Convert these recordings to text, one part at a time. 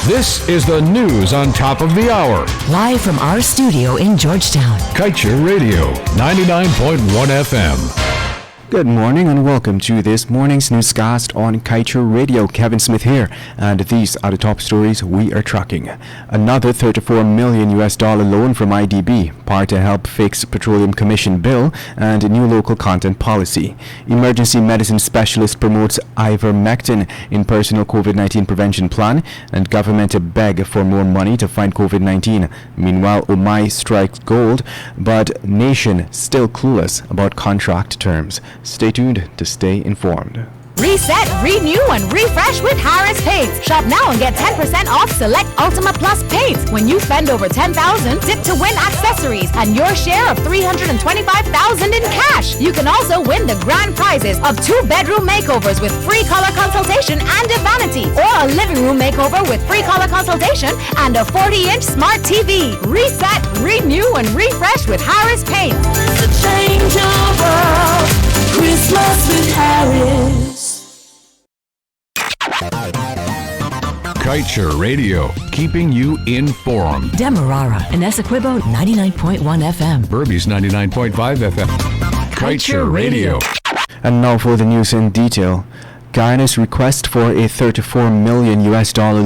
This is the news on top of the hour. Live from our studio in Georgetown. Kaieteur Radio, 99.1 FM. Good morning and welcome to this morning's newscast on Kaieteur Radio. Kevin Smith here, and these are the top stories we are tracking. Another $34 million loan from IDB, part to help fix Petroleum Commission bill and new local content policy. Emergency medicine specialist promotes ivermectin in personal COVID-19 prevention plan, and government to beg for more money to fight COVID-19. Meanwhile, Omai strikes gold, but nation still clueless about contract terms. Stay tuned to stay informed. Reset, renew, and refresh with Harris Paints. Shop now and get 10% off select Ultima Plus paints. When you spend over $10,000, tip to win accessories and your share of $325,000 in cash. You can also win the grand prizes of 2-bedroom makeovers with free color consultation and a vanity, or a living room makeover with free color consultation and a 40-inch smart TV. Reset, renew, and refresh with Harris Paints. To change your world, Christmas with Harris. Kaieteur Radio, keeping you informed. Demerara and Essequibo 99.1 FM. Burbies 99.5 FM. Kaieteur Radio. And now for the news in detail. Guyana's request for a $34 million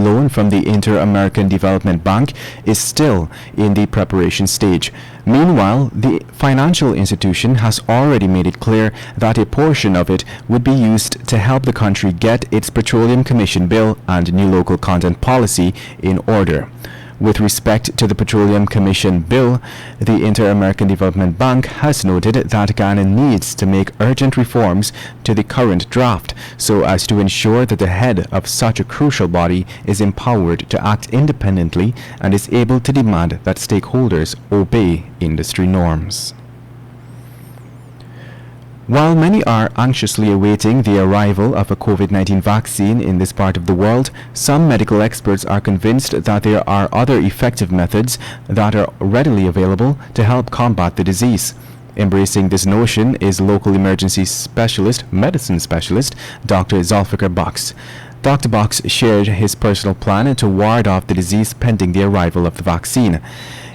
loan from the Inter-American Development Bank is still in the preparation stage. Meanwhile, the financial institution has already made it clear that a portion of it would be used to help the country get its Petroleum Commission bill and new local content policy in order. With respect to the Petroleum Commission bill, the Inter-American Development Bank has noted that Ghana needs to make urgent reforms to the current draft so as to ensure that the head of such a crucial body is empowered to act independently and is able to demand that stakeholders obey industry norms. While many are anxiously awaiting the arrival of a COVID-19 vaccine in this part of the world, some medical experts are convinced that there are other effective methods that are readily available to help combat the disease. Embracing this notion is local emergency medicine specialist, Dr. Zulfikar Box. Dr. Box shared his personal plan to ward off the disease pending the arrival of the vaccine.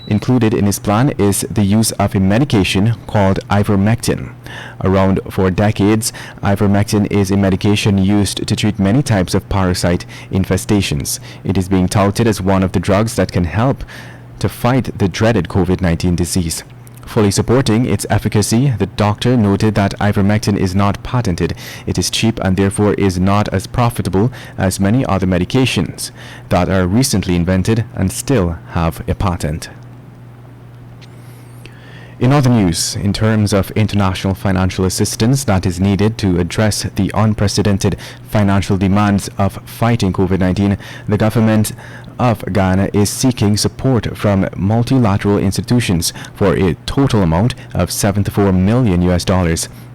Included in his plan is the use of a medication called ivermectin. Around 4 decades, ivermectin is a medication used to treat many types of parasite infestations. It is being touted as one of the drugs that can help to fight the dreaded COVID-19 disease. Fully supporting its efficacy, the doctor noted that ivermectin is not patented. It is cheap and therefore is not as profitable as many other medications that are recently invented and still have a patent. In other news, in terms of international financial assistance that is needed to address the unprecedented financial demands of fighting COVID-19, the government of Ghana is seeking support from multilateral institutions for a total amount of $74 million.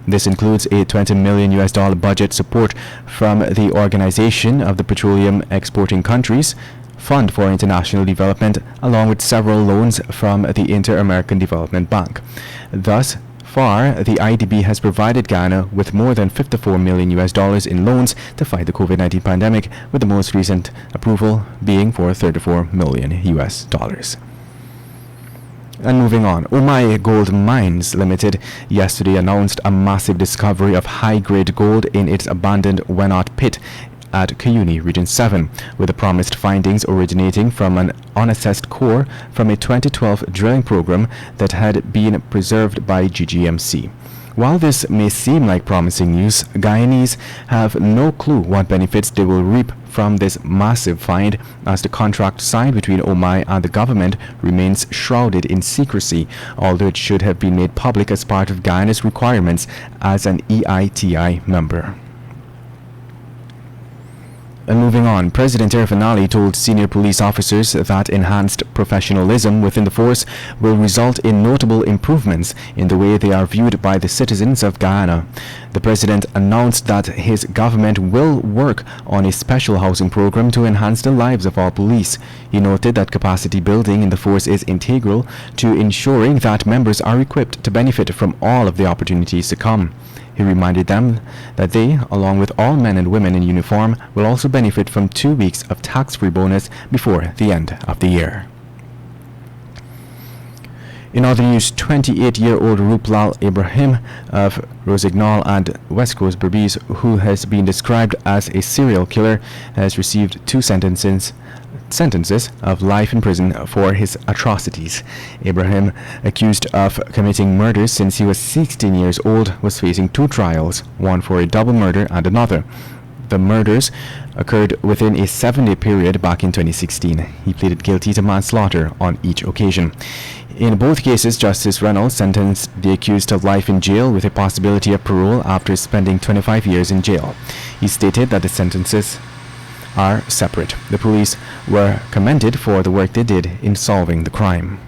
This includes a $20 million budget support from the Organization of the Petroleum Exporting Countries, Fund for International Development, along with several loans from the Inter-American Development Bank. Thus far, the IDB has provided Ghana with more than $54 million in loans to fight the COVID-19 pandemic, with the most recent approval being for $34 million. And moving on, Omai Gold Mines Limited yesterday announced a massive discovery of high-grade gold in its abandoned Wenot pit at Kaieteur Region 7, with the promised findings originating from an unassessed core from a 2012 drilling program that had been preserved by GGMC. While this may seem like promising news, Guyanese have no clue what benefits they will reap from this massive find, as the contract signed between Omai and the government remains shrouded in secrecy, although it should have been made public as part of Guyana's requirements as an EITI member. And moving on, President Irfan Ali told senior police officers that enhanced professionalism within the force will result in notable improvements in the way they are viewed by the citizens of Guyana. The president announced that his government will work on a special housing program to enhance the lives of all police. He noted that capacity building in the force is integral to ensuring that members are equipped to benefit from all of the opportunities to come. He reminded them that they, along with all men and women in uniform, will also benefit from 2 weeks of tax-free bonus before the end of the year. In other news, 28-year-old Ruplal Ibrahim of Rosignol and West Coast Berbice, who has been described as a serial killer, has received 2 sentences of life in prison for his atrocities. Ibrahim, accused of committing murders since he was 16 years old, was facing 2 trials, one for a double murder and another. The murders occurred within a 7-day period back in 2016. He pleaded guilty to manslaughter on each occasion. In both cases, Justice Reynolds sentenced the accused to life in jail with a possibility of parole after spending 25 years in jail. He stated that the sentences are separate. The police were commended for the work they did in solving the crime.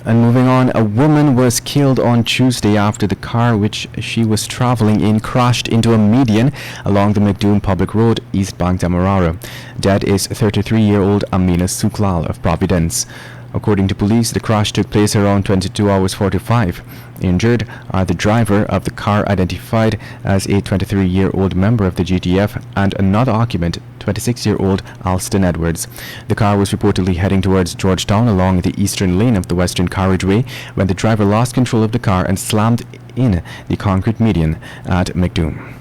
And moving on, a woman was killed on Tuesday after the car which she was traveling in crashed into a median along the McDoon Public Road, East Bank, Demerara. Dead is 33-year-old Amina Suklal of Providence. According to police, the crash took place around 22 hours 45. Injured are the driver of the car, identified as a 23-year-old member of the GTF, and another occupant, 26-year-old Alston Edwards. The car was reportedly heading towards Georgetown along the eastern lane of the Western Carriageway when the driver lost control of the car and slammed in the concrete median at McDoon.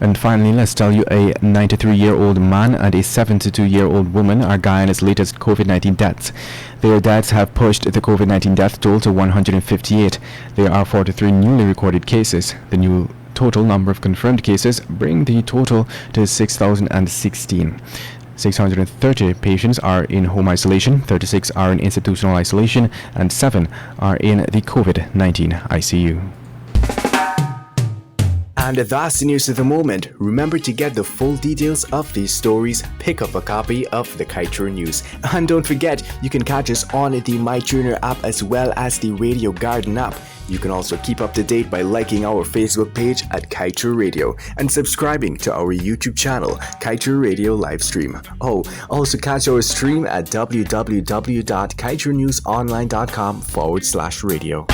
And finally, let's tell you a 93-year-old man and a 72-year-old woman are Guyana's latest COVID-19 deaths. Their deaths have pushed the COVID-19 death toll to 158. There are 43 newly recorded cases. The new total number of confirmed cases bring the total to 6,016. 630 patients are in home isolation, 36 are in institutional isolation, and 7 are in the COVID-19 ICU. And that's the news of the moment. Remember to get the full details of these stories, pick up a copy of the Kaieteur News. And don't forget, you can catch us on the MyTuner app as well as the Radio Garden app. You can also keep up to date by liking our Facebook page at Kaieteur Radio and subscribing to our YouTube channel, Kaieteur Radio Livestream. Oh, also catch our stream at www.kaieteurnewsonline.com/radio.